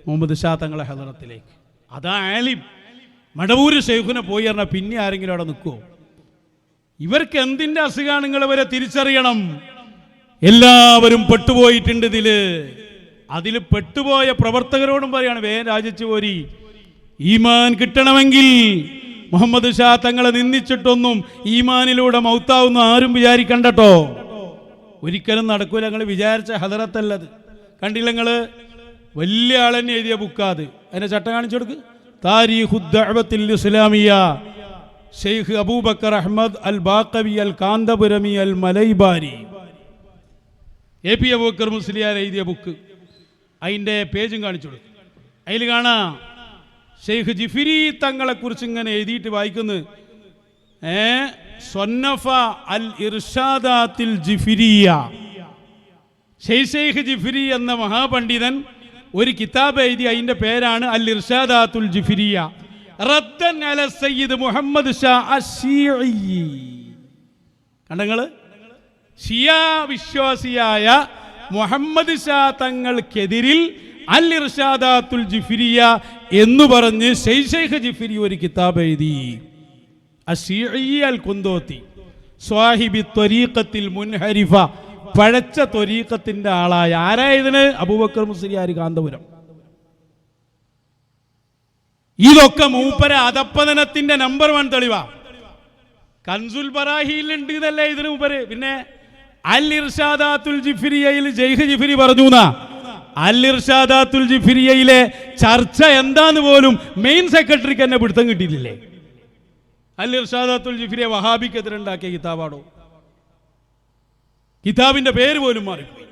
മുഹമ്മദ് ഷാ തങ്ങളെ ഹദറത്തിലേക്ക്. അതാ ആലിം. മടവൂര് ശൈഖുനെ പോയി പറഞ്ഞാൽ പിന്നെ ആരെങ്കിലും അവിടെ നിൽക്കുമോ? ഇവർക്ക് എന്തിൻ്റെ അസുഖമാണ്? നിങ്ങൾ ഇവരെ തിരിച്ചറിയണം. എല്ലാവരും പെട്ടുപോയിട്ടുണ്ട് അതിൽ പെട്ടുപോയ പ്രവർത്തകരോടും പറയാണ്, വേഗം രാജിച്ചു പോരി. ഈമാൻ കിട്ടണമെങ്കിൽ മുഹമ്മദ് ഷാ തങ്ങളെ നിന്ദിച്ചിട്ടൊന്നും ഈമാനിലൂടെ മൗത്താവുന്ന ആരും വിചാരിക്കണ്ടട്ടോ. ഒരിക്കലും നടക്കൂല. ഞങ്ങൾ വിചാരിച്ച ഹദറത്തല്ലത്. കണ്ടില്ല നിങ്ങൾ? വലിയ ആളെന്നെ എഴുതിയ ബുക്കാത്. അതിന്റെ ചട്ടം കാണിച്ചു കൊടുക്ക്. താരീഖുദ് ദഅവത്തിൽ ഇസ്ലാമിയ ഷെയ്ഖ് അബൂബക്കർ അഹ്മദ് അൽ ബാഖവി അൽ കാന്തപുരമി അൽ മലൈബാരി. എ.പി. അബൂബക്കർ മുസ്ലിയാർ എഴുതിയ ബുക്ക്. അതിൻ്റെ പേജും കാണിച്ചു കൊടുക്കും. അതിൽ കാണാം ഷെയ്ഖ് ജിഫിരി തങ്ങളെ കുറിച്ച് ഇങ്ങനെ എഴുതിയിട്ട് വായിക്കുന്നു. സ്വന്നഫ അൽ ഇർഷാദാത്തിൽ ജിഫിരിയ. ഷെയ്ഖ് ജിഫിരി എന്ന മഹാപണ്ഡിതൻ ഒരു കിതാബ് എഴുതി. അതിൻ്റെ പേരാണ് അൽ ഇർഷാദാത്തുൽ ജിഫിരിയ റദ്ദൻ അല സയ്യിദ് മുഹമ്മദ് ഷാ അശ്ശീഇ. കണ്ടങ്ങള്? ഷിയ വിശ്വാസിയായ മുഹമ്മദ് ഷാ തങ്ങൾക്കെതിരിൽ അൽ ഇർഷാദാത്തുൽ ജിഫിരിയ എന്ന് പറഞ്ഞ് ഷെയ്ഖ് ജിഫിരി ഒരു കിതാബ് എഴുതി. അശ്ശീഇ അൽ കുന്തോത്തി സ്വാഹിബി ത്വരീഖത്തിൽ മുൻഹരിഫ. പഴച്ച ത്വരീഖത്തിന്റെ ആളായ ആരായതിന്? അബൂബക്കർ മുസ്ലിയാർ കാന്തപുരം. ഇതൊക്കെ മൂപ്പര അധപ്പതനത്തിന്റെ നമ്പർ 1 തെളിവാ. കൻസുൽ ബറാഹിയിലുണ്ട് ഇതല്ലേ ഇതിന് മൂപ്പര്. പിന്നെ അൽ ഇർഷാദാത്തുൽ ജിഫിരിയയിൽ ഷെയ്ഖ് ജിഫിരി പറഞ്ഞു. അൽ ഇർഷാദാത്തുൽ ജിഫിരിയയിലെ ചർച്ച എന്താന്ന് പോലും മെയിൻ സെക്രട്ടറിക്ക് തന്നെ പിടുത്തം കിട്ടിയിട്ടില്ലേ? അൽ ഇർഷാദാത്തുൽ ജിഫിരിയ വഹാബിക്കെതിരുണ്ടാക്കിയ കിതാബാണോ? കിതാബിന്റെ പേര് പോലും മാറിപ്പോയി.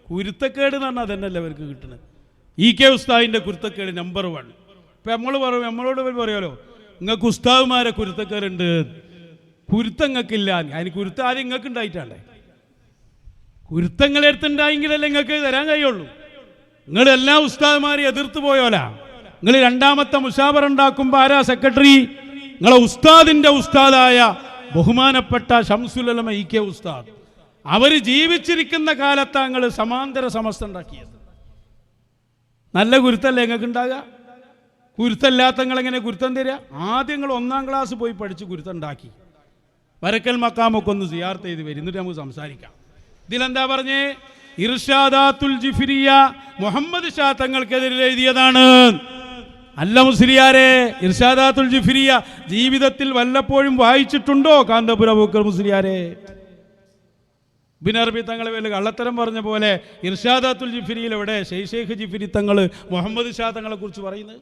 കുരുത്തക്കേട് എന്ന് പറഞ്ഞാൽ അതന്നെയല്ലേ അവർക്ക് കിട്ടുന്നത്. ഇ.കെ. ഉസ്താദിന്റെ കുരുത്തക്കേട് നമ്പർ 1. ഇപ്പം നമ്മളോട് പറയാലോ, നിങ്ങൾക്ക് ഉസ്താദുമാരെ കുരുത്തക്കേടുണ്ട്. കുരുത്തങ്ങൾക്കില്ല. അതിന് കുരുത്തം ആദ്യം നിങ്ങൾക്ക് ഉണ്ടായിട്ടാണ്ടേ. കുരുത്തങ്ങളെടുത്തുണ്ടായെങ്കിലല്ലേ നിങ്ങൾക്ക് തരാൻ കഴിയുള്ളൂ. നിങ്ങൾ എല്ലാ ഉസ്താദുമാരെയും എതിർത്ത് പോയോലാ. നിങ്ങൾ രണ്ടാമത്തെ മുശാവറ ഉണ്ടാക്കുമ്പോൾ ആരാ സെക്രട്ടറി? നിങ്ങളെ ഉസ്താദിന്റെ ഉസ്താദായ ബഹുമാനപ്പെട്ട ശംസുൽ ഉലമ ഇ.കെ. ഉസ്താദ്. അവർ ജീവിച്ചിരിക്കുന്ന കാലത്താണ് നിങ്ങൾ സമാന്തര സമസ്ത ഉണ്ടാക്കിയത്. നല്ല കുരുത്തല്ലേ നിങ്ങൾക്ക് ഉണ്ടാകുക? കുരുത്തല്ലാത്ത നിങ്ങളെങ്ങനെ കുരുത്തം തരിക? ആദ്യം നിങ്ങൾ 1ാം ക്ലാസ് പോയി പഠിച്ച് കുരുത്തം ഉണ്ടാക്കി വരക്കൽ മക്കാമൊക്കെ ഒന്ന് സിയാർത്ത് ചെയ്ത് വരും. എന്നിട്ട് നമുക്ക് സംസാരിക്കാം. ഇതിലെന്താ പറഞ്ഞേ? ഇർഷാദാത്തുൽ ജിഫിരിയ മുഹമ്മദ് ഷാ തങ്ങൾക്കെതിരെ എഴുതിയതാണ്. അല്ല മുസ്ലിയാരെ, ഇർഷാദാത്തുൽ ജിഫിരിയ ജീവിതത്തിൽ വല്ലപ്പോഴും വായിച്ചിട്ടുണ്ടോ കാന്തപുര അബൂബക്കർ മുസ്ലിയാരെ? ബിനർബി തങ്ങളെ വലിയ കള്ളത്തരം പറഞ്ഞ പോലെ ഇർഷാദാത്തുൽ ജിഫിരിയിൽ എവിടെ ഷെയ്ഖ് ജിഫിരി തങ്ങൾ മുഹമ്മദ് ഷാ തങ്ങളെ കുറിച്ച് പറയുന്നത്?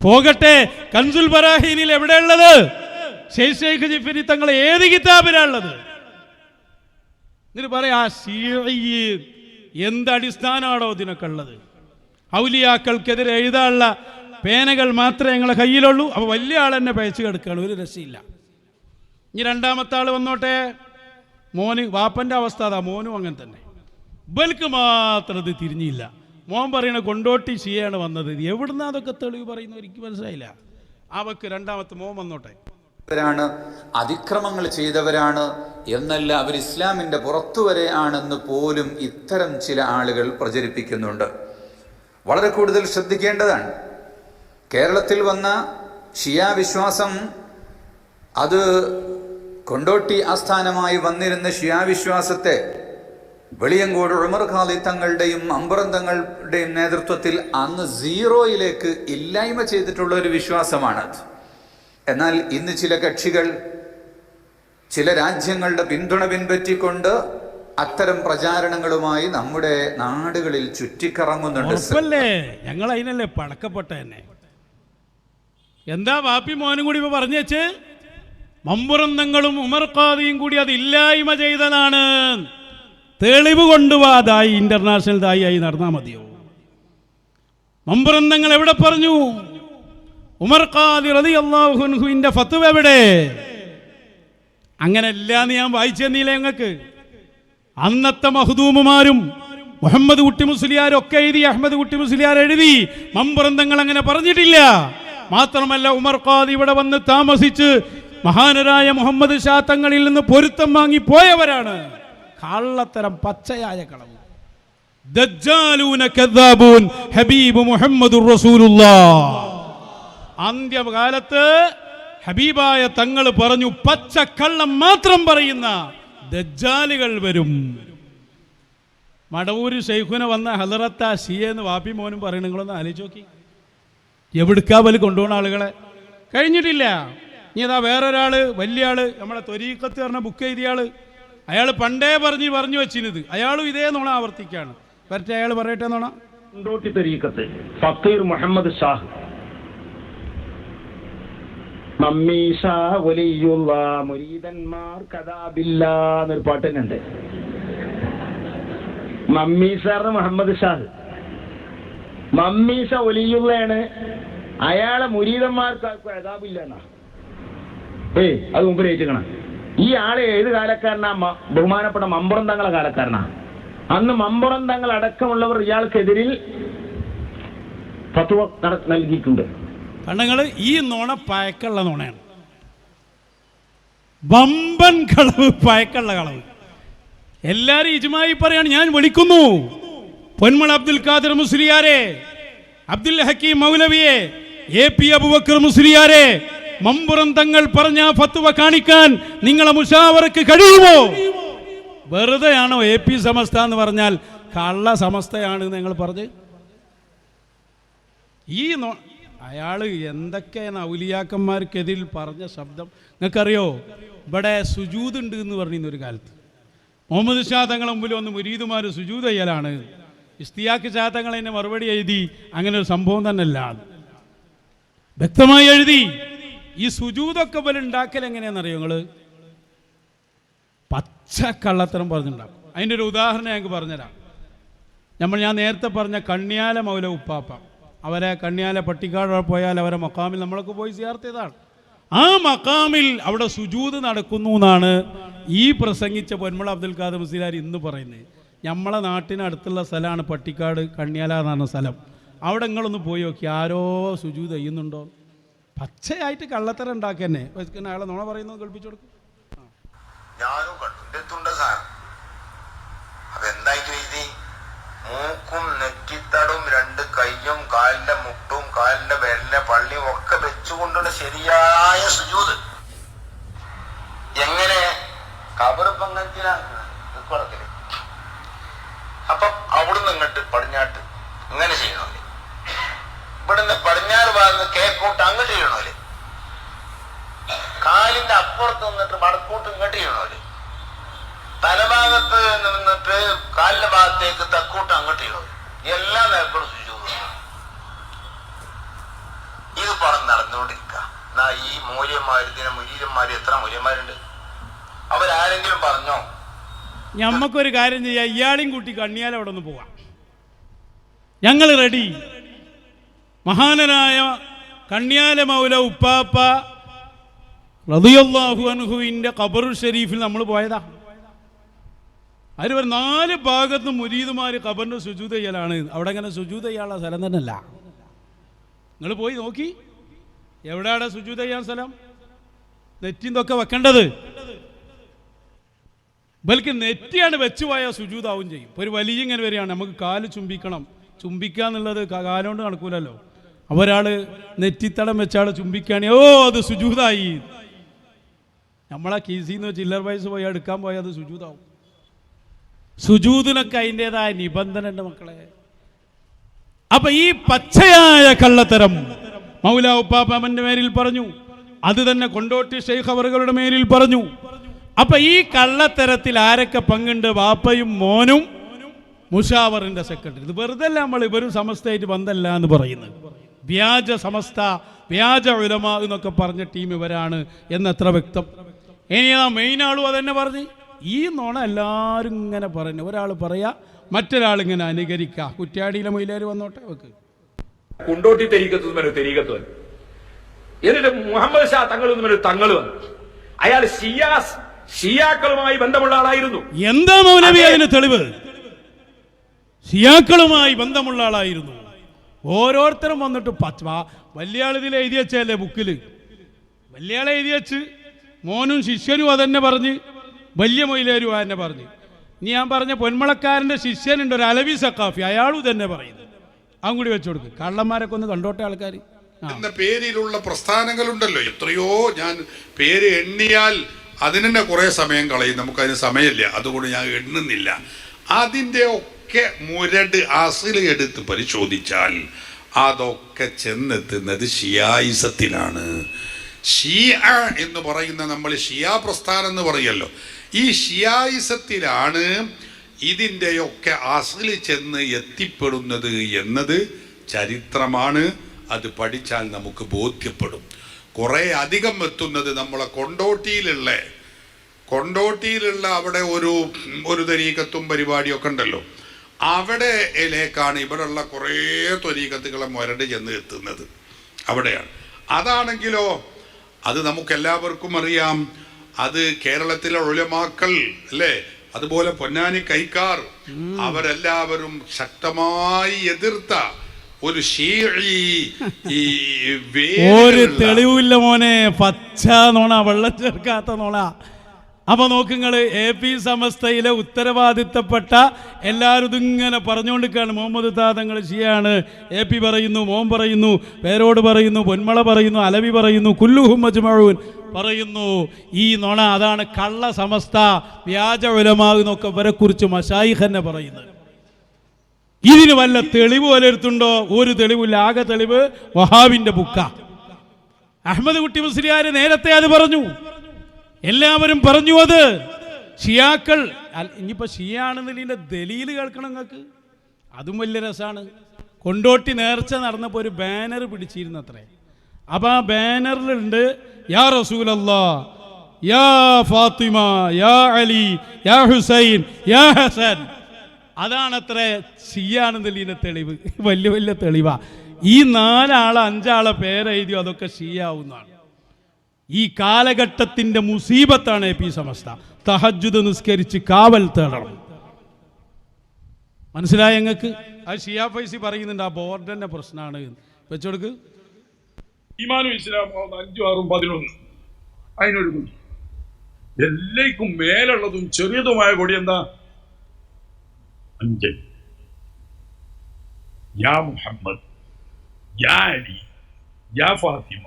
പോകട്ടെ, കൻസുൽ ബറാഹീനിൽ എവിടെയുള്ളത്? ഷെയ്ഖ് ജിഫിരി തങ്ങൾ ഏത് കിതാബിലാണുള്ളത്? എന്നിട്ട് പറയാ എന്തടിസ്ഥാനാണോ ഇതിനൊക്കെ ഉള്ളത്? ഔലിയാക്കൾക്കെതിരെ എഴുതാനുള്ള പേനകൾ മാത്രമേ ഞങ്ങളെ കയ്യിലുള്ളൂ. അപ്പോൾ വലിയ ആൾ തന്നെ പയച്ചു കിടക്കുകയാണ്, ഒരു രക്ഷയില്ല. ഇനി രണ്ടാമത്തെ ആൾ വന്നോട്ടെ. മോന് വാപ്പൻ്റെ അവസ്ഥ അതാ. മോനും അങ്ങനെ തന്നെ. ഇവർക്ക് മാത്രം ഇത് തിരിഞ്ഞില്ല. മോൻ പറയണ കൊണ്ടോട്ടി ഷിയാണ് വന്നത്. എവിടുന്ന അതൊക്കെ തെളിവ് പറയുന്നു എനിക്ക് മനസ്സിലായില്ല. അവക്ക് രണ്ടാമത്തെ മോൻ വന്നോട്ടെ. അതിക്രമങ്ങൾ ചെയ്തവരാണ് എന്നല്ല, അവർ ഇസ്ലാമിന്റെ പുറത്തു വരെ ആണെന്ന് പോലും ഇത്തരം ചില ആളുകൾ പ്രചരിപ്പിക്കുന്നുണ്ട്. വളരെ കൂടുതൽ ശ്രദ്ധിക്കേണ്ടതാണ്. കേരളത്തിൽ വന്ന ഷിയ വിശ്വാസം, അത് കൊണ്ടോട്ടി ആസ്ഥാനമായി വന്നിരുന്ന ഷിയ വിശ്വാസത്തെ വെളിയങ്കോട് ഉമർ ഖാലി തങ്ങളുടെയും അമ്പറം തങ്ങളുടെയും നേതൃത്വത്തിൽ അന്ന് 0യിലേക്ക് ഇല്ലായ്മ ചെയ്തിട്ടുള്ള ഒരു വിശ്വാസമാണത്. എന്നാൽ ഇന്ന് ചില കക്ഷികൾ ചില രാജ്യങ്ങളുടെ പിന്തുണ പിൻപറ്റിക്കൊണ്ട് അത്തരം പ്രചാരണങ്ങളുമായി നമ്മുടെ നാടുകളിൽ ചുറ്റിക്കറങ്ങുന്നുണ്ട്. ഞങ്ങൾ അതിനല്ലേ പടക്കപ്പെട്ട തന്നെ. എന്താ വാപ്പി മോനും കൂടി ഇപ്പൊ പറഞ്ഞു വെച്ച്? മമ്പുറന്തങ്ങളും ഉമർ ഖാദിയും കൂടി അത് ഇല്ലായ്മ ചെയ്തതാണ്. തെളിവ് കൊണ്ടുപോകാതായി ഇന്റർനാഷണൽ ദായിയായി നടന്നാൽ മതിയോ? മമ്പുറന്തങ്ങൾ എവിടെ പറഞ്ഞു? ഉമർ ഖാദി റളിയല്ലാഹു അൻഹുവിന്റെ ഫത്വ എവിടെ? അങ്ങനെയല്ലാന്ന് ഞാൻ വായിച്ചു തന്നില്ല ഞങ്ങൾക്ക്. അന്നത്തെ മഖ്ദൂമുമാരും മുഹമ്മദ് കുട്ടി മുസ്ലിയാരും ഒക്കെ എഴുതി, അഹമ്മദ് കുട്ടി മുസ്ലിയാർ എഴുതി. മമ്പുറന്തങ്ങൾ അങ്ങനെ പറഞ്ഞിട്ടില്ല. മാത്രമല്ല ഉമർ ഖാദി ഇവിടെ വന്ന് താമസിച്ച് മഹാനരായ മുഹമ്മദ് ഷാ തങ്ങളിൽ നിന്ന് പൊരുത്തം വാങ്ങി പോയവരാണ്. കള്ളത്തരം, പച്ചയായ കളവ്. ദജ്ജാലൂന കദ്ദാബൂൻ ഹബീബ് മുഹമ്മദുർ റസൂലുള്ളാഹ്. അന്ത്യകാലത്ത് ഹബീബായ തങ്ങൾ പറഞ്ഞു, പച്ചക്കള്ളം മാത്രം പറയുന്ന ദജ്ജാലുകൾ വരും. മടവൂര് ശൈഖുന വന്ന ഹലറത്ത ഷിയെന്ന് വാപ്പി മോനും പറയണ, നിങ്ങളൊന്ന് ആലോചിച്ച് നോക്കി. എവിടുക്കാ പോലും കൊണ്ടുപോകുന്ന ആളുകളെ കഴിഞ്ഞിട്ടില്ല. ഇനി അതാ വേറൊരാള്, വലിയ ആള്, നമ്മളെ ത്വരീഖത്ത് പറഞ്ഞ ബുക്ക് എഴുതിയ ആള്, അയാൾ പണ്ടേ പറഞ്ഞു വെച്ചിരുന്നത്, അയാളും ഇതേ നുണ ആവർത്തിക്കാണ്. വരട്ടെ, അയാൾ പറയട്ടെ നുണ. കൊണ്ടോട്ടി ത്വരീഖത്ത് ഫഖീർ മുഹമ്മദ് ഷാഹ് മമ്മീഷ വലിയുള്ള മുരീദന്മാർ കഥാബില്ലാ എന്നൊരു പാട്ട് തന്നെ ഉണ്ട്. മമ്മീസാറിന് മുഹമ്മദ് ഷാഹ്, മമ്മീഷ വലിയുള്ളയാണ്, അയാളെ മുരീദന്മാർക്ക് കഥാബില്ല എന്നാ. അത് മുമ്പ് രചിക്കണം. ഈ ആള് ഏത് കാലക്കാരനാ? ബഹുമാനപ്പെട്ട മമ്പുറം തങ്ങളെ കാലക്കാരനാ. അന്ന് മമ്പുറം തങ്ങൾ അടക്കമുള്ളവർ ഇയാൾക്കെതിരിൽ ഫത്വ നൽകിയിട്ടുണ്ട്. കണ്ണങ്ങള് ഈ നുണ പയക്കുള്ള നുണയാണ്. വമ്പൻ കളവ്, പയക്കുള്ള കളവ്. എല്ലാരും ഇജ്മായി പറയാണ്. ഞാൻ വിളിക്കുന്നു പൊന്മള അബ്ദുൽ ഖാദിർ മുസ്ലിയാരെ, അബ്ദുൽ ഹക്കീം മൗലവിയെ, AP അബൂബക്കർ മുസ്ലിയാരെ, മമ്പുറം തങ്ങൾ പറഞ്ഞ ഫത്വ കാണിക്കാൻ നിങ്ങളെ മുശാവറക്ക് കഴിയുമോ? വെറുതെയാണോ AP സമസ്ത എന്ന് പറഞ്ഞാൽ കള്ള സമസ്തയാണ് നിങ്ങൾ പറഞ്ഞ്? ഈ അയാൾ എന്തൊക്കെയാണ് ഔലിയാക്കന്മാർക്കെതിരിൽ പറഞ്ഞ ശബ്ദം നിങ്ങൾക്കറിയോ? ഇവിടെ സുജൂദ് ഉണ്ട് എന്ന് പറഞ്ഞിരുന്ന ഒരു കാലത്ത് മുഹമ്മദ് ഷാ തങ്ങളെ മുമ്പിൽ വന്ന് മുരീദുമാർ സുജൂദ് ചെയ്യലാണ്. ഇസ്തിയാക്ക് ഷാ തങ്ങൾ അതിനെ മറുപടി എഴുതി, അങ്ങനെ ഒരു സംഭവം തന്നെ അല്ല വ്യക്തമായി എഴുതി. ഈ സുജൂദൊക്കെ പോലെ ഉണ്ടാക്കൽ എങ്ങനെയാണെന്നറിയോ നിങ്ങൾ? പച്ച കള്ളത്തരം പറഞ്ഞുണ്ടാക്കും. അതിൻ്റെ ഒരു ഉദാഹരണം ഞങ്ങൾക്ക് പറഞ്ഞുതരാം. ഞാൻ നേരത്തെ പറഞ്ഞ കണ്യാല മൗല ഉപ്പാപ്പ, അവരെ കണ്യാല പട്ടിക്കാട് പോയാൽ അവരെ മക്കാമിൽ നമ്മളൊക്കെ പോയി സിയാറത്ത് ചെയ്തതാണ്. ആ മക്കാമിൽ അവിടെ സുജൂദ് നടക്കുന്നു എന്നാണ് ഈ പ്രസംഗിച്ച പൊന്മള അബ്ദുൽ ഖാദിർ മുസ്ലിയാർ ഇന്ന് പറയുന്നത്. നമ്മളെ നാട്ടിനടുത്തുള്ള സ്ഥലമാണ് പട്ടിക്കാട് കണ്യാല എന്ന് പറഞ്ഞ സ്ഥലം. അവിടെ നിങ്ങളൊന്ന് പോയി നോക്കി, ആരോ സുജൂദ് ചെയ്യുന്നുണ്ടോ? പച്ചയായിട്ട് കള്ളത്തരം ഉണ്ടാക്കന്നെ. അയാളെ നുണ പറയുന്നത് കേൾപ്പിച്ചു കൊടുക്കും. ഞാനും കണ്ടിട്ടുണ്ട് സാർ. അതെന്തായിട്ട് എഴുതി? മൂക്കും നെറ്റിത്തടും രണ്ട് കയ്യും കാലിന്റെ മുട്ടും കാലിന്റെ വിരലിന്റെ പള്ളിയും ഒക്കെ വെച്ചുകൊണ്ടുള്ള ശരിയായ സുജൂദ്. എങ്ങനെ? കബറ് പങ്കത്തിലാണ്. അപ്പൊ അവിടുന്ന് ഇങ്ങോട്ട് പടിഞ്ഞാട്ട് ഇങ്ങനെ ചെയ്യണോല്ലേ, ഇവിടുന്ന് പടിഞ്ഞാറ് ഭാഗത്ത് കേക്കോട്ട് അങ്ങോട്ട് ചെയ്യണോല്ലേ, കാലിന്റെ അപ്പുറത്ത് നിന്നിട്ട് വടക്കോട്ട് ഇങ്ങോട്ട് ചെയ്യണോല്ലേ, തലഭാഗത്ത് നിന്നിട്ട് കാലിന്റെ ഭാഗത്തേക്ക് തെക്കോട്ട് അങ്ങോട്ട് ചെയ്യണോല്ലേ, എല്ലാ നേരത്തോടും സുജൂദ്. ഇത് പണം നടന്നുകൊണ്ടിരിക്കുക. എന്നാ ഈ മൂല്യന്മാര് മുരീരന്മാര് എത്ര മൂല്യന്മാരുണ്ട്? അവരാരെങ്കിലും പറഞ്ഞോ? ഞമ്മക്കൊരു കാര്യം ചെയ്യാം, ഇയാളെയും കൂട്ടി കണ്ണിയാൽ അവിടെ ഒന്ന് പോവാം. ഞങ്ങൾ റെഡി. മഹാനരായ കണ്യാല മൗല ഉപ്പാപ്പ റളിയല്ലാഹു അൻഹുവിൻ്റെ ഖബറുൽ ഷരീഫിൽ നമ്മൾ പോയതാ. അതിൽ ഒരു 4 ഭാഗത്തും മുരീദുമാർ ഖബറിന് സുജൂദ് ചെയ്യലാണ്. അവിടെ അങ്ങനെ സുജൂദ് ചെയ്യാനുള്ള സ്ഥലം തന്നെ അല്ല. നിങ്ങൾ പോയി നോക്കി, എവിടെയാണ് സുജൂദ് ചെയ്യാൻ സ്ഥലം? നെറ്റിന്തൊക്കെ വെക്കേണ്ടത്. ബൽക്ക് നെറ്റിയാണ് വെച്ച് പോയാൽ സുജൂദാവും ചെയ്യും. ഇപ്പോൾ ഒരു വലിയ ഇങ്ങനെ വരികയാണ്, നമുക്ക് കാല് ചുംബിക്കണം. ചുംബിക്കുക എന്നുള്ളത് കാലുകൊണ്ട് നടക്കൂലല്ലോ. ഒരാൾ നെറ്റിത്തടം വെച്ചാൾ ചുംബിക്കുകയാണെങ്കിൽ അത് സുജൂദായി. നമ്മളെ കീസിന്ന് ചില്ലർ പൈസ പോയി എടുക്കാൻ പോയാൽ അത് സുജൂദാവും. സുജൂദിനൊക്കെ അതിൻ്റെതായ നിബന്ധന ഉണ്ട് മക്കളെ. അപ്പൊ ഈ പച്ചയായ കള്ളത്തരം മൗല ഉപ്പാപ്പന്റെ മേലിൽ പറഞ്ഞു, അത് തന്നെ കൊണ്ടോട്ടി ശൈഖ് അവറുകളുടെ മേലിൽ പറഞ്ഞു. അപ്പൊ ഈ കള്ളത്തരത്തിൽ ആരൊക്കെ പങ്കുണ്ട്? വാപ്പയും മോനും മുഷാവറിന്റെ സെക്രട്ടറി. ഇത് വെറുതെ അല്ല നമ്മൾ ഇവരും സമസ്തയായിട്ട് ബന്ധമല്ല എന്ന് പറയുന്നത്. വ്യാജ സമസ്ത, വ്യാജ ഉലമാ എന്നൊക്കെ പറഞ്ഞ ടീം ഇവരാണ് എന്നത്ര വ്യക്തം. ഇനി ആ മെയിൻ ആളും അതന്നെ പറഞ്ഞു. ഈ നുണ എല്ലാവരും ഇങ്ങനെ പറഞ്ഞു. ഒരാൾ പറയാ, മറ്റൊരാൾ ഇങ്ങനെ അനുകരിക്കുക. കുറ്റ്യാടിയിലെ മൊയിലേര് വന്നോട്ടെ വെക്ക്. കുണ്ടോട്ടി തെരീക്കത്ത് എന്നിട്ട് മുഹമ്മദ് ഷാ തങ്ങൾ വന്നു. അയാൾ ഷിയാക്കളുമായി ബന്ധമുള്ള ആളായിരുന്നു. എന്താ മൗലവി അതിന് തെളിവ്? ഷിയാക്കളുമായി ബന്ധമുള്ള ആളായിരുന്നു. ഓരോരുത്തരും വന്നിട്ട് വലിയ ആൾ ഇതിൽ എഴുതി വെച്ചല്ലേ ബുക്കിൽ. വലിയ ആളെ എഴുതി വെച്ച് മോനും ശിഷ്യനും അതന്നെ പറഞ്ഞ്, വലിയ മൊയിലേരും അതന്നെ പറഞ്ഞ്. ഇനി ഞാൻ പറഞ്ഞ പൊന്മളക്കാരൻ്റെ ശിഷ്യനുണ്ട് ഒരു അലവി സക്കാഫി, അയാളും തന്നെ പറയുന്നു. അതും കൂടി വെച്ചു കൊടുക്കും. കള്ളന്മാരൊക്കെ ഒന്ന് കണ്ടോട്ടെ ആൾക്കാർ. എന്ന പേരിലുള്ള പ്രസ്ഥാനങ്ങളുണ്ടല്ലോ, എത്രയോ. ഞാൻ പേര് എണ്ണിയാൽ അതിന് തന്നെ കുറേ സമയം കളയും, നമുക്കതിന് സമയമില്ല, അതുകൊണ്ട് ഞാൻ എണ്ണുന്നില്ല. അതിൻ്റെ ഒക്കെ മുരട് അസില് എടുത്ത് പരിശോധിച്ചാൽ അതൊക്കെ ചെന്നെത്തുന്നത് ഷിയായിസത്തിലാണ്. ഷിയ എന്ന് പറയുന്ന, നമ്മൾ ഷിയാ പ്രസ്ഥാനം എന്ന് പറയല്ലോ, ഈ ഷിയായിസത്തിലാണ് ഇതിൻ്റെയൊക്കെ അസില് ചെന്ന് എത്തിപ്പെടുന്നത് എന്നത് ചരിത്രമാണ്. അത് പഠിച്ചാൽ നമുക്ക് ബോധ്യപ്പെടും. കുറേ അധികം എത്തുന്നത് നമ്മളെ കൊണ്ടോട്ടിയിലുള്ള അവിടെ ഒരു തരീക്കത്തും പരിപാടിയൊക്കെ ഉണ്ടല്ലോ, അവിടെയിലേക്കാണ് ഇവിടെയുള്ള കുറേ ത്വരീക്കത്തുകളെ മുരട് ചെന്ന് എത്തുന്നത്, അവിടെയാണ്. അതാണെങ്കിലോ അത് നമുക്കെല്ലാവർക്കും അറിയാം. അത് കേരളത്തിലെ ഉലമാക്കൾ അല്ലേ, അതുപോലെ പൊന്നാനി കൈക്കാർ, അവരെല്ലാവരും ശക്തമായി എതിർത്ത ഒരു ഒരു തെളിവില്ല മോനെ, പച്ച നോണ, വെള്ളം ചേർക്കാത്ത നോണ. അപ്പൊ നോക്കുങ്ങള്, AP സമസ്തയിലെ ഉത്തരവാദിത്തപ്പെട്ട എല്ലാവരും ഇതിങ്ങനെ പറഞ്ഞുകൊണ്ടിരിക്കുകയാണ്. മുഹമ്മദ് താതങ്ങൾ ഷിയാണ്, AP പറയുന്നു, മോൻ പറയുന്നു, പേരോട് പറയുന്നു, പൊന്മള പറയുന്നു, അലവി പറയുന്നു, കുല്ലുഹും മജ്മഊൻ പറയുന്നു. ഈ നുണ, അതാണ് കള്ള സമസ്ത, വ്യാജ ഉലമാ എന്നൊക്കെ ഇവരെ കുറിച്ച് മശായിഖ് തന്നെ പറയുന്നത്. ഇതിന് വല്ല തെളിവ് വലർത്തുണ്ടോ? ഒരു തെളിവില്ല. ആകെ തെളിവ് വഹാബിന്റെ ബുക്ക. അഹമ്മദ് കുട്ടി മുസ്ലിയാർ നേരത്തെ അത് പറഞ്ഞു, എല്ലാവരും പറഞ്ഞു. അത് ഷിയാക്കൾ, ഇനിയിപ്പോ ഷിയാണെന്നതിന്റെ ദലീല് കേൾക്കണം നിങ്ങൾക്ക്, അതും വലിയ രസമാണ്. കൊണ്ടോട്ടി നേർച്ച നടന്നപ്പോൾ ഒരു ബാനർ പിടിച്ചിരുന്നത്രേ. അപ്പൊ ആ ബാനറിലുണ്ട് യാ റസൂലല്ലാഹ്, യാ ഫാത്തിമ, യാ അലി, യാ ഹുസൈൻ, യാ ഹസൻ. അതാണത്ര ഷിയാണെന്നതിന്റെ തെളിവ്. വലിയ വലിയ തെളിവാ. ഈ 4 ആളെ 5 ആളെ പേരെഴുതി അതൊക്കെ ഷിയാവുന്നതാണ്. ഈ കാലഘട്ടത്തിന്റെ മുസീബത്താണ് AP സമസ്ത. തഹജ്ജുദ് നിസ്കരിച്ച് കാവൽ തേടണം. മനസ്സിലായ ഞങ്ങൾക്ക്? അത് ഷിയാ ഫൈസി പറയുന്നുണ്ട്, ആ ബോർഡിന്റെ പ്രശ്നമാണ്. വെച്ചോടുക്ക്. ഈമാനും ഇസ്ലാമും 5, 6, 11 അതിനൊരു കൊടി. എല്ലാവർക്കും മേലുള്ളതും ചെറിയതുമായ കൊടി എന്താ? 5. യാ മുഹമ്മദ്, യാ അലി, യാ ഫാത്തിമ,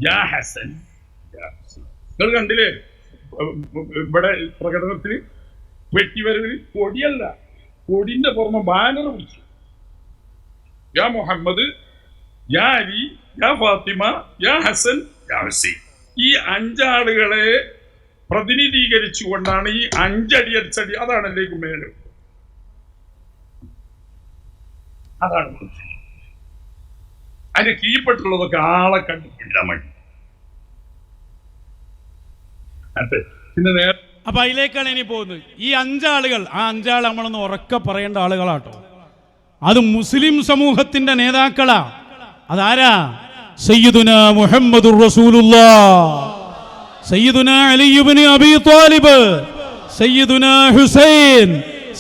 യാ ഹസൻ, യാ ഹുസൈൻ. നിങ്ങൾ കണ്ടില്ലേ ഇവിടെ പ്രകടനത്തിൽ വെട്ടിവരവിൽ കൊടിയല്ല, കൊടിന്റെ പുറമെ ബാനർ പിടിച്ചു. യാ മുഹമ്മദ്, യാ അലി, യാ ഫാത്തിമ, യാ ഹസൻ, യാ ഹുസൈൻ. ഈ 5 ആളുകളെ പ്രതിനിധീകരിച്ചുകൊണ്ടാണ് ഈ 5 അടി അടിച്ചടി. അതാണ് എല്ലാവർക്കും മേലും. അതാണ് അതിന് കീഴ്പ്പെട്ടുള്ളതൊക്കെ ആളെ കണ്ടുപിടിക്കാൻ വേണ്ടി. പിന്നെ നേരെ അപ്പൊ അതിലേക്കാണ് ഇനി പോകുന്നത്. ഈ 5 ആളുകൾ, ആ 5 ആൾ നമ്മളൊന്ന് ഉറക്കെ പറയേണ്ട ആളുകളാട്ടോ. അത് മുസ്ലിം സമൂഹത്തിന്റെ നേതാക്കളാ. അതാരാ? സയ്യിദുനാ മുഹമ്മദുർ റസൂലുള്ളാഹ്, സയ്യിദുനാ അലി ഇബ്നു അബീ ത്വാലിബ്, സയ്യിദുനാ ഹുസൈൻ,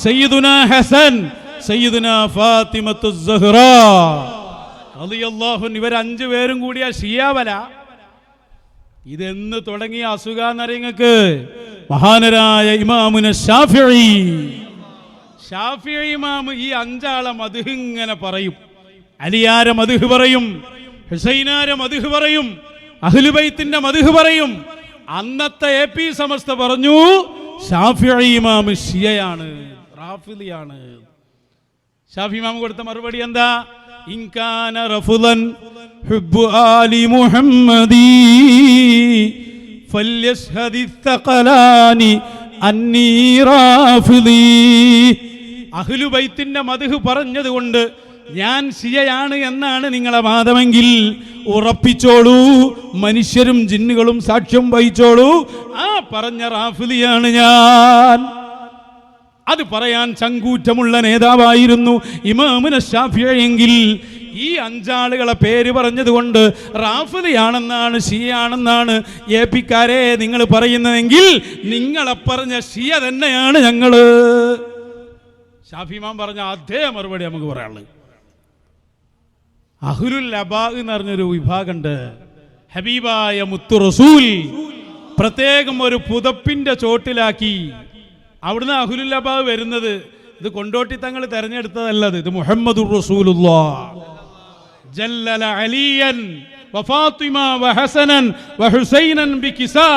സയ്യിദുനാ ഹസൻ, സയ്യിദുനാ ഫാത്തിമത്തുസ് സഹ്റാ റളിയല്ലാഹു അൻഹ. ഇവർ 5 പേരും കൂടിയ ഷിയാവല. ഇതെന്ന് തുടങ്ങിയ അസുഖാന്നറിയങ്ങൾക്ക് മഹാനരായ ഇമാമുന ശാഫിഈ ഇമാം ഈ 5 ആളെ മദ്ഹ് ഇങ്ങനെ പറയും. അലിയാരെ മദ്ഹ് പറയും, ഹുസൈനാരെ മദ്ഹ് പറയും, അഹ്ലുബൈത്തിന്റെ മദ്ഹ് പറയും. അന്നത്തെ AP സമസ്ത പറഞ്ഞു ശാഫിഈ ഇമാം ഷിയയാണ്, റാഫിദിയാണ്. ഷാഫി ഇമാം കൊടുത്ത മറുപടി എന്താ? ഇൻകാന റഫുലൻ ഹുബ്ബു ആലി മുഹമ്മദി ഫല്യശ്ഹദി തഖലാനി അന്നീ റാഫിദി. അഹ്ലുബൈത്തിന്റെ മദ്ഹ് പറഞ്ഞതുകൊണ്ട് ഞാൻ ഷിയയാണ് എന്നാണ് നിങ്ങളെ വാദമെങ്കിൽ ഉറപ്പിച്ചോളൂ, മനുഷ്യരും ജിന്നുകളും സാക്ഷ്യം വഹിച്ചോളൂ, ആ പറഞ്ഞ റാഫിദിയാണ് ഞാൻ. അത് പറയാൻ ചങ്കൂറ്റമുള്ള നേതാവായിരുന്നു ഇമാമുന ശാഫിഈ എങ്കിൽ ഈ 5 ആളുകളെ പേര് പറഞ്ഞതുകൊണ്ട് റാഫിദിയാണെന്നാണ്, ഷിയാണെന്നാണ് APക്കാരെ നിങ്ങൾ പറയുന്നതെങ്കിൽ നിങ്ങളെ പറഞ്ഞ ഷിയ തന്നെയാണ് ഞങ്ങള്. ഷാഫി ഇമാം പറഞ്ഞ അതേ മറുപടി നമുക്ക് പറയാനുള്ളത്. അഹ്ലുൽ അബാ എന്ന് പറഞ്ഞൊരു വിഭാഗമുണ്ട്. ഹബീബായ മുത്തു റസൂൽ പ്രത്യേകം ഒരു പുതപ്പിന്റെ ചോട്ടിലാക്കി അവിടുന്ന് അഹ്ലുൽ അബാ വരുന്നത് ഇത് കൊണ്ടോട്ടി തങ്ങൾ തെരഞ്ഞെടുത്തതല്ലത്. ഇത് മുഹമ്മദുർ റസൂലുള്ളാഹ് ജല്ലല അലിയൻ വഫാത്തിമ വഹസനൻ വഹുസൈനൻ ബികിസാ.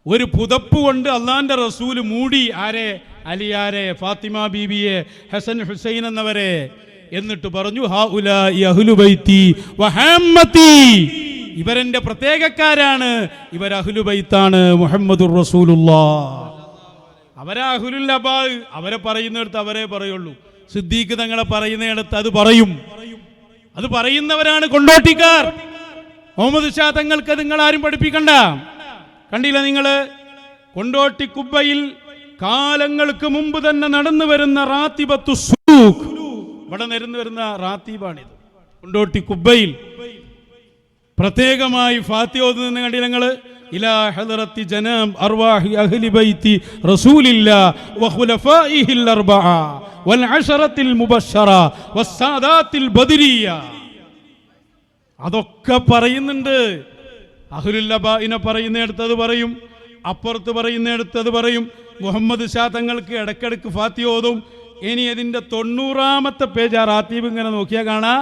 ഒരു പുതപ്പ് കൊണ്ട് അള്ളാന്റെ റസൂല് മൂടി ആരെ? അലിയാരെ, ഫാത്തിമ ബീബിയെ, ഹസൻ ഹുസൈൻ എന്നവരെ. എന്നിട്ട് പറഞ്ഞു ഹൗലാഇ അഹ്ലു ബൈത്തി വഹമ്മത്തി, ഇവരെന്റെ പ്രത്യേകക്കാരാണ്, ഇവർ അഹ്ലു ബൈത്താണ്, മുഹമ്മദുർ റസൂലുള്ളാഹ്. അവരെ അഹ്ലുൽ അബാ, അവരെ പറയുന്നിടത്ത് അവരെ പറയുള്ളൂ. സിദ്ദീഖ് തങ്ങളെ പറയുന്നിടത്ത് അത് പറയും. അത് പറയുന്നവരാണ് കൊണ്ടോട്ടിക്കാർ. മുഹമ്മദ് ഷാ തങ്ങൾക്ക് നിങ്ങൾ ആരും പഠിപ്പിക്കണ്ട. കണ്ടില്ല നിങ്ങൾ? കൊണ്ടോട്ടി കുബ്ബയിൽ കാലങ്ങൾക്ക് മുമ്പ് തന്നെ നടന്നു വരുന്ന റാത്തിബത്തു സൂഖ്, ഇവിടെ നടന്നു വരുന്ന റാത്തീബാണിത്. കൊണ്ടോട്ടി കുബ്ബയിൽ പ്രത്യേകമായി ഫാത്തിഹ ഓതുന്നത് കണ്ടില്ല നിങ്ങൾ? ഇലാ ഹദറത്തി ജനാബ് അർവാഹി അഹ്ലി ബൈത്തി റസൂലില്ലാഹ് വഖുലഫാഇഹിൽ അർബഅ വൽ അശറത്തിൽ മുബശ്ശറ വസ്സാദാത്തിൽ ബദരിയ. അതൊക്കെ പറയുന്നുണ്ട്. അഹ്ലുൽ അബാഇനെ പറയുന്നിടത്ത് അത് പറയും, അപ്പുറത്ത് പറയുന്നിടത്ത് അത് പറയും. മുഹമ്മദ് ഷാ തങ്ങൾക്ക് ഇടയ്ക്കിടയ്ക്ക് ഫാത്തിഹ ഓതും. ഇനി അതിൻ്റെ 90-ാമത്തെ പേജ് ആ റാത്തീബ് ഇങ്ങനെ നോക്കിയാൽ കാണാം.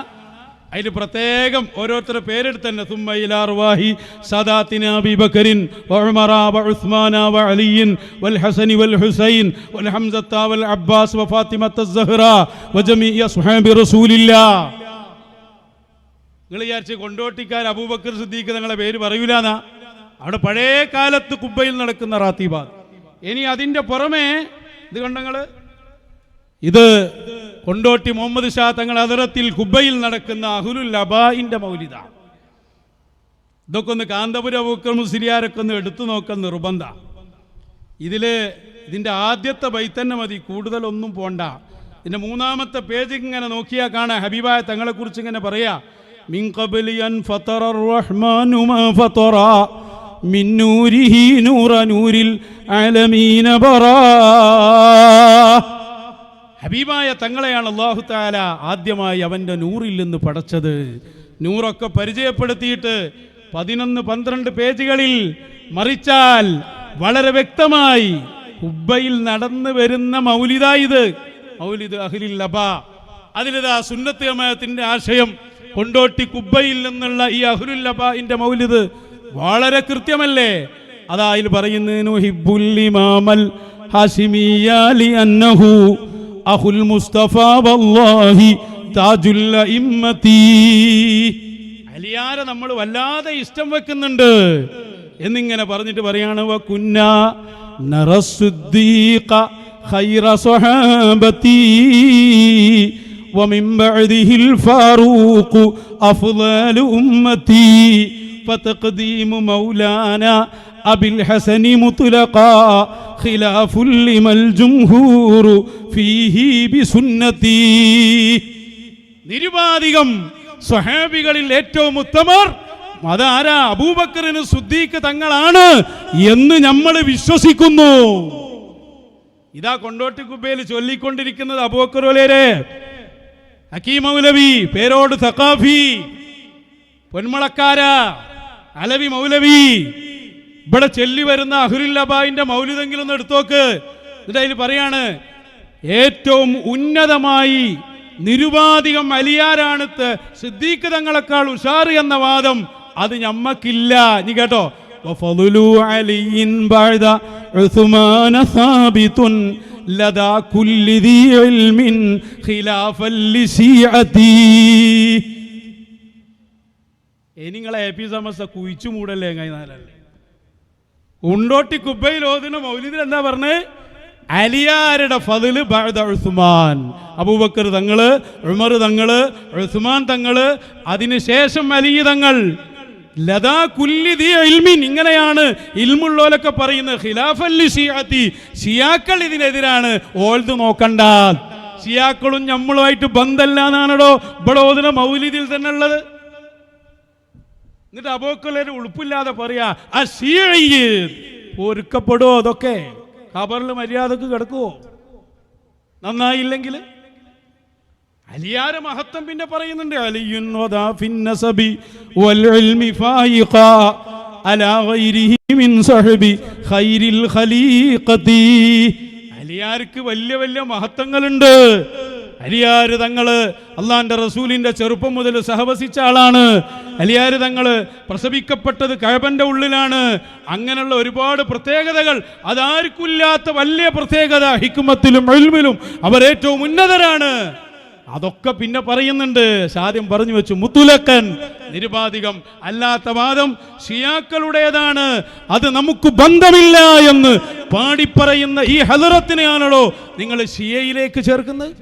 അതിൽ പ്രത്യേകം ഓരോരുത്തരുടെ പേരെടുത്ത് തന്നെ സുമ്മ ഇലാ അർവാഹി സദാത്തിന അബീ ബക്കറിൻ വഉമറ വഉസ്മാന വഅലിയിൻ വൽഹസനി വൽഹുസൈൻ വൽഹംസത വൽ അബ്ബാസ് വഫാത്തിമത അസ്സഹ്റ വജമീഇ അസ്ഹാബി റസൂലില്ലാഹ്. നിങ്ങൾ വിചാരിച്ച് കൊണ്ടോട്ടിക്കാർ അബൂബക്കർ സിദ്ദീഖ് തങ്ങളെ പേര് പറയൂലെന്നാ? അവിടെ പഴയ കാലത്ത് കുബ്ബയിൽ നടക്കുന്ന റാത്തീബാണ്. ഇനി അതിൻ്റെ പുറമെ ഇത് കണ്ടങ്ങൾ, ഇത് കൊണ്ടോട്ടി മുഹമ്മദ് ഷാ തങ്ങൾ ഹദറത്തിൽ കുബ്ബയിൽ നടക്കുന്ന അഹ്ലുൽ അബാഇന്റെ മൗലിദ. ഇതൊക്കെ ഒന്ന് കാന്തപുരം അബൂബക്കർ മുസ്ലിയാരൊക്കെ ഒന്ന് എടുത്തു നോക്കാൻ നിർബന്ധ. ഇതിൻ്റെ ആദ്യത്തെ ബൈത്തന്നെ മതി, കൂടുതലൊന്നും പോണ്ട. ഇതിൻ്റെ 3-ാമത്തെ പേജ് ഇങ്ങനെ നോക്കിയാൽ കാണാം. ഹബീബായ തങ്ങളെ കുറിച്ച് ഇങ്ങനെ പറയാ, മിൻ ഖബ്ലി അൻ ഫതറർ റഹ്മാനു മാ ഫതറ മിൻ നൂരിഹി നൂറ നൂരിൽ അലമീന ബറാ. ഹബീബായ തങ്ങളെയാണ് അല്ലാഹു തആല ആദ്യമായി അവൻ്റെ നൂറിൽ നിന്ന് പടച്ചത്. നൂറൊക്കെ പരിചയപ്പെടുത്തിയിട്ട് 11-12 പേജുകളിൽ മറിച്ചാൽ വളരെ വ്യക്തമായി കുബ്ബയിൽ നടന്നു വരുന്ന മൗലിദായത്, മൗലിദ് അഹ്ലിൽ അബാ. അതിലിതാ സുന്നത്ത് ജമാഅത്തിന്റെ ആശയം കൊണ്ടോട്ടി കുബ്ബയിൽ നിന്നുള്ള ഈ അഹ്ലുൽ അബാഇന്റെ മൗലിദ് വളരെ കൃത്യമല്ലേ? അതാ അതിൽ പറയുന്നു ഹിബ്ബുൽ ഇമാമൽ ഹാശിമിയ ലിഅന്നഹു അഖുൽ മുസ്തഫ വല്ലാഹി താജുൽ ഇമ്മതി. അലിയാരെ നമ്മൾ വല്ലാതെ ഇഷ്ടം വെക്കുന്നുണ്ട് എന്നിങ്ങനെ പറഞ്ഞിട്ട് പറയാണ് വകുന്ന നറസുദ്ദീഖ ഖൈറ സ്വഹാബതി വമിൻ ബഅദിഹിൽ ഫാറൂഖ് അഫ്ളലു ഉമ്മതി ഫതഖദീമു മൗലാന അബിൽ ഹസനി മുത്ലഖാ ഖിലാഫുൽ ലിമൽ ജംഹൂർ ഫീഹി ബിസുന്നതി. നിരുപാധികം സ്വഹാബികളിൽ ഏറ്റവും ഉത്തമർ അതാരാ? അബൂബക്കറിന് സിദ്ദീഖ് തങ്ങളാണ് എന്ന് നമ്മൾ വിശ്വസിക്കുന്നു. ഇതാ കൊണ്ടോട്ടി കുബ്ബയിൽ ചൊല്ലിക്കൊണ്ടിരിക്കുന്നത് അബൂബക്കർ ഒലേരെ, ഹക്കീം മൗലവി, പേരോട് സഖാഫി, പൊന്മുളക്കാര, അലവി മൗലവി. ഇവിടെ ചൊല്ലി വരുന്ന അഹ്ലുൽ അബാഇന്റെ മൗലിദെങ്കിലും ഒന്ന് എടുത്തോക്ക്. എന്നിട്ട് അതിൽ പറയാണ് ഏറ്റവും ഉന്നതമായി നിരുപാധികം അലിയാരാണ് സിദ്ദീഖ് തങ്ങളെക്കാൾ ഉഷാർ എന്ന വാദം അത് ഞമ്മക്കില്ല. നീ കേട്ടോ, വഫളുലു അലിയിൻ ബഅദ ഉസ്മാന സാബിതുൻ ലദാ കുല്ലി ദീ ഇൽമിൻ ഖിലാഫൻ ലിശിഅതി. നിങ്ങളെ എ പി സമസ്ത കുഴിച്ചു മൂടല്ലേ എങ്ങനെയാലല്ലേ? ഉണ്ടോട്ടി കുബ്ബയിൽ ഓതുന്ന മൗലിദിൽ എന്താ പറഞ്ഞത്? അലിയാരുടെ ഫദ്ല് ബഅദ ഉസ്മാൻ, അബൂബക്കർ തങ്ങള്, ഉമർ തങ്ങള്, ഉസ്മാൻ തങ്ങള്, അതിനുശേഷം അലി തങ്ങൾ. ലദാ കുല്ലി ദീ ഇൽമിൻ, ഇങ്ങനെയാണ് ഇൽമുള്ളോലൊക്കെ പറയുന്നത്. ഖിലാഫൻ ലിശിഅതി, ഷിയാക്കൾ ഇതിനെതിരാണ്. ഓൽത് നോക്കണ്ട, ഷിയാക്കളും നമ്മളുമായിട്ട് ബന്ധമല്ല എന്നാണോ ഇവിടെ ഓതുന്ന മൗലിദിൽ തന്നെ ഉള്ളത്. എന്നിട്ട് അബൂബക്കർ ഉളുപ്പില്ലാതെ പറയാ പൊരുക്കപ്പെടുവോ? അതൊക്കെ ഖബറിൽ മര്യാദക്ക് കിടക്കുവോ? നന്നായില്ലെങ്കിൽ അലിയാരെ മഹത്വം പിന്നെ പറയുന്നുണ്ട്. അലിയുൻ വദാ ഫിൻ നസബി വൽ ഇൽമി ഫായിഖ അലാ ഗൈരിഹി മിൻ സഹബി ഖൈരിൽ ഖലീഖതി. അലിയാർക്ക് വലിയ വലിയ മഹത്വങ്ങളുണ്ട്. അലിയാര് തങ്ങള് അള്ളാന്റെ റസൂലിന്റെ ചെറുപ്പം മുതൽ സഹവസിച്ച ആളാണ്. അലിയാര് തങ്ങള് പ്രസവിക്കപ്പെട്ടത് കഅബന്റെ ഉള്ളിലാണ്. അങ്ങനെയുള്ള ഒരുപാട് പ്രത്യേകതകൾ, അതാർക്കില്ലാത്ത വലിയ പ്രത്യേകത. ഹിക്മത്തിലും ഇൽമിലും അവർ ഏറ്റവും ഉന്നതരാണ്. അതൊക്കെ പിന്നെ പറയുന്നുണ്ട്. ആദ്യം പറഞ്ഞു വെച്ചു മുത്തുലക്കൻ, നിരുപാധികം അല്ലാത്ത വാദം ഷിയാക്കളുടേതാണ്, അത് നമുക്ക് ബന്ധമില്ല എന്ന് പാടിപ്പറയുന്ന ഈ ഹദറത്തിനെയാണല്ലോ നിങ്ങൾ ഷിയയിലേക്ക് ചേർക്കുന്നത്.